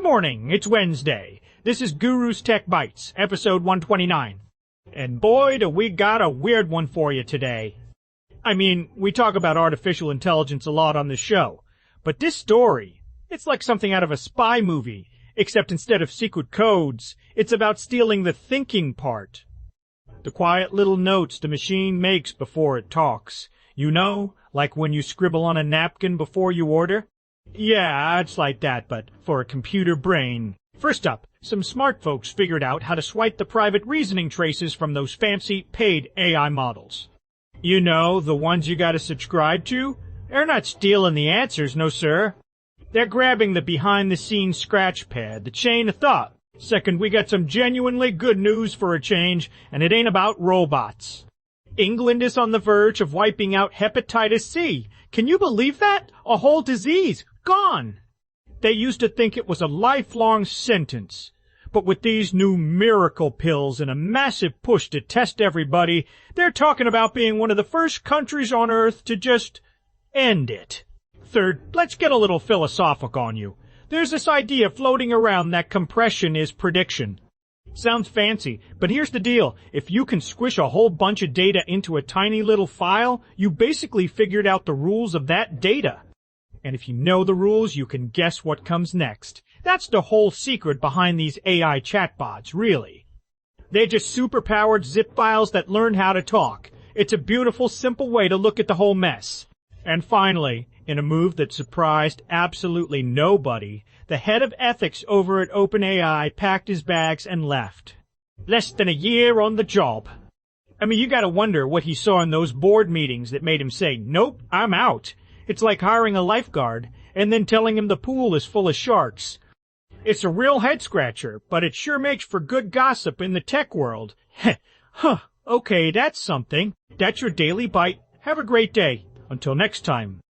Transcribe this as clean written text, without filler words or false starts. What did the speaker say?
Good morning, it's Wednesday. This is Guru's Tech Bytes, episode 129. And boy, do we got a weird one for you today. I mean, we talk about artificial intelligence a lot on this show, but this story, it's like something out of a spy movie, except instead of secret codes, it's about stealing the thinking part. The quiet little notes the machine makes before it talks. You know, like when you scribble on a napkin before you order? Yeah, it's like that, but for a computer brain. First up, some smart folks figured out how to swipe the private reasoning traces from those fancy, paid AI models. You know, the ones you gotta subscribe to? They're not stealing the answers, no sir. They're grabbing the behind-the-scenes scratch pad, the chain of thought. Second, we got some genuinely good news for a change, and it ain't about robots. England is on the verge of wiping out hepatitis C. Can you believe that? A whole disease. Gone. They used to think it was a lifelong sentence. But with these new miracle pills and a massive push to test everybody, they're talking about being one of the first countries on Earth to just end it. Third, let's get a little philosophical on you. There's this idea floating around that compression is prediction. Sounds fancy, but here's the deal. If you can squish a whole bunch of data into a tiny little file, you basically figured out the rules of that data. And if you know the rules, you can guess what comes next. That's the whole secret behind these AI chatbots, really. They're just superpowered zip files that learn how to talk. It's a beautiful, simple way to look at the whole mess. And finally, in a move that surprised absolutely nobody, the head of ethics over at OpenAI packed his bags and left. Less than a year on the job. I mean, you gotta wonder what he saw in those board meetings that made him say, "Nope, I'm out." It's like hiring a lifeguard and then telling him the pool is full of sharks. It's a real head-scratcher, but it sure makes for good gossip in the tech world. Huh, okay, that's something. That's your Daily Bite. Have a great day. Until next time.